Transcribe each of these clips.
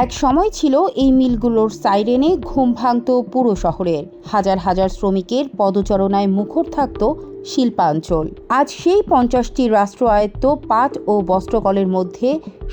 এক সময় ছিল এই মিলগুলোর সাইরেনে ঘুম ভাঙত পুরো শহরের। হাজার হাজার শ্রমিকের পদচারণায় মুখর থাকত শিল্পাঞ্চল। আজ সেই 50টি রাষ্ট্র আয়ত্ত পাট ও বস্ত্রকলের মধ্যে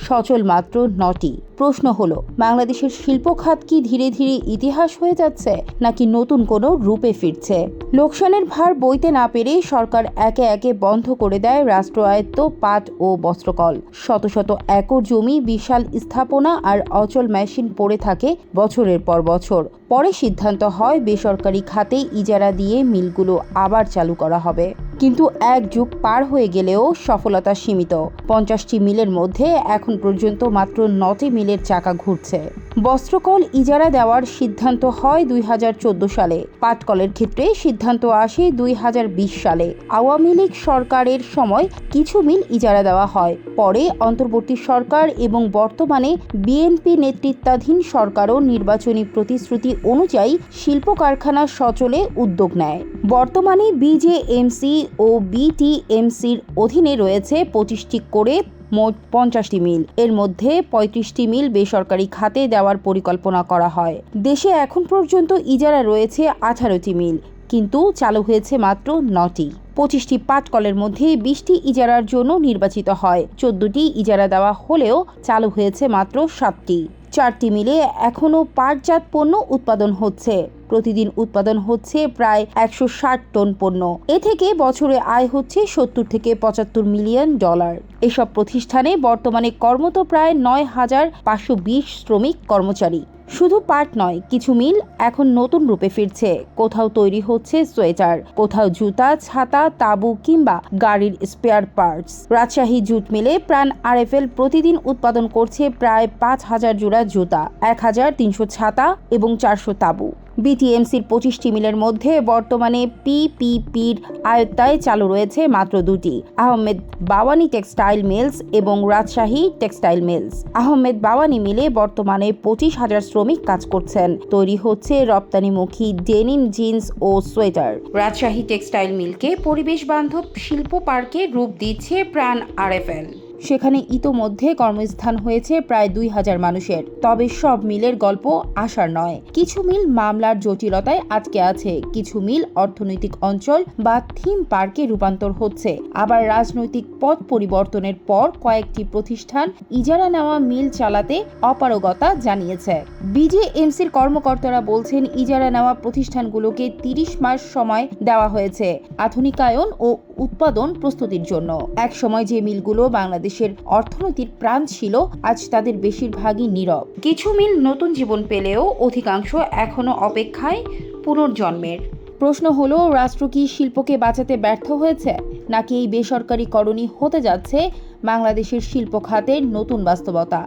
সচল মাত্র 9টি। প্রশ্ন হলো, বাংলাদেশের শিল্প খাত কি ধীরে ধীরে ইতিহাস হয়ে যাচ্ছে, নাকি নতুন কোনো রূপে ফিরছে? লোকসানের ভার বইতে না পেরে সরকার একে একে বন্ধ করে দেয় রাষ্ট্র আয়ত্ত পাট ও বস্ত্রকল। শত শত একর জমি, বিশাল স্থাপনা আর অচল মেশিন পড়ে থাকে বছরের পর বছর। পরে সিদ্ধান্ত হয় বেসরকারি খাতে ইজারা দিয়ে মিলগুলো আবার চালু করা হবে। কিন্তু এক যুগ পার হয়ে গেলেও সফলতা সীমিত। 50টি মিলের মধ্যে এখন পর্যন্ত মাত্র 9টি মিলের চাকা ঘুরছে। বস্ত্রকল ইজারা দেওয়ার সিদ্ধান্ত হয় 2014 সালে। পাটকলের ক্ষেত্রে সিদ্ধান্ত আসে 2020 সালে। আওয়ামী লীগ সরকারের সময় কিছু মিল ইজারা দেওয়া হয়। পরে অন্তর্বর্তী সরকার এবং বর্তমানে বিএনপি নেতৃত্বাধীন সরকারও নির্বাচনী প্রতিশ্রুতি অনুযায়ী শিল্প কারখানা সচলে উদ্যোগ নেয়। বর্তমানে বিজেএমসি ও বিটিএমসির অধীনে রয়েছে 25টি করে মোট 50টি মিল। এর মধ্যে 35টি মিল বেসরকারি খাতে দেওয়ার পরিকল্পনা করা হয়। দেশে এখন পর্যন্ত ইজারা রয়েছে 18টি মিল, কিন্তু চালু হয়েছে মাত্র 9টি। 25টি পাটকলের মধ্যে 20টি ইজারার জন্য নির্বাচিত হয়। 14টি ইজারা দেওয়া হলেও চালু হয়েছে মাত্র 7টি। 4টি মিলে এখনও পাটজাত পণ্য উৎপাদন হচ্ছে। প্রতিদিন উৎপাদন হচ্ছে প্রায় 160 টন পণ্য। এ থেকে বছরে আয় হচ্ছে 70 থেকে 75 মিলিয়ন ডলার। এসব প্রতিষ্ঠানে বর্তমানে কর্মরত প্রায় 9,520 শ্রমিক কর্মচারী। শুধু পাট নয়, কিছু মিল এখন নতুন রূপে ফিরছে। কোথাও তৈরি হচ্ছে সোয়েটার, কোথাও জুতা, ছাতা, তাঁবু কিংবা গাড়ির স্পেয়ার পার্টস। রাজশাহী জুট মিলে প্রাণ আরএফএল প্রতিদিন উৎপাদন করছে প্রায় 5,000 জোড়া জুতা, 1,300 ছাতা এবং 400 তাঁবু। বিটিএমসির 25টি মিলের মধ্যে বর্তমানে পিপিপির আয়ত্তায় চালু রয়েছে মাত্র 2টি, আহমেদ বাওয়ানি টেক্সটাইল মিলস এবং রাজশাহী টেক্সটাইল মিলস। আহমেদ বাওয়ানি মিলে বর্তমানে 25,000 শ্রমিক কাজ করছেন। তৈরি হচ্ছে রপ্তানিমুখী ডেনিম, জিন্স ও সোয়েটার। রাজশাহী টেক্সটাইল মিলকে পরিবেশ বান্ধব শিল্প পার্কে রূপ দিচ্ছে প্রাণ আরএফএল। সেখানে ইতোমধ্যে কর্মস্থান হয়েছে প্রায় 2,000 মানুষের। তবে সব মিলের গল্প আশার নয়। কিছু মিল মামলার জটিলতায় আটকে আছে, কিছু মিল অর্থনৈতিক অঞ্চল বা থিম পার্কে রূপান্তর হচ্ছে। আবার রাজনৈতিক পথ পরিবর্তনের পর কয়েকটি প্রতিষ্ঠান ইজারা নেওয়া মিল চালাতে অপারগতা জানিয়েছে। বিজেএমসির কর্মকর্তারা বলছেন, ইজারা নেওয়া প্রতিষ্ঠানগুলোকে 30 মাস সময় দেওয়া হয়েছে আধুনিকায়ন ও উৎপাদন প্রস্তুতির জন্য। এক সময় যে মিলগুলো বাংলাদেশের অর্থনীতির প্রাণ ছিল, আজ তাদের বেশিরভাগই নীরব। কিছু মিল নতুন জীবন পেলেও অধিকাংশ এখনো অপেক্ষায় পুনর্জন্মের। প্রশ্ন হলো, রাষ্ট্র কি শিল্পকে বাঁচাতে ব্যর্থ হয়েছে, নাকি এই বেসরকারীকরণই হতে যাচ্ছে বাংলাদেশের শিল্প খাতের নতুন বাস্তবতা?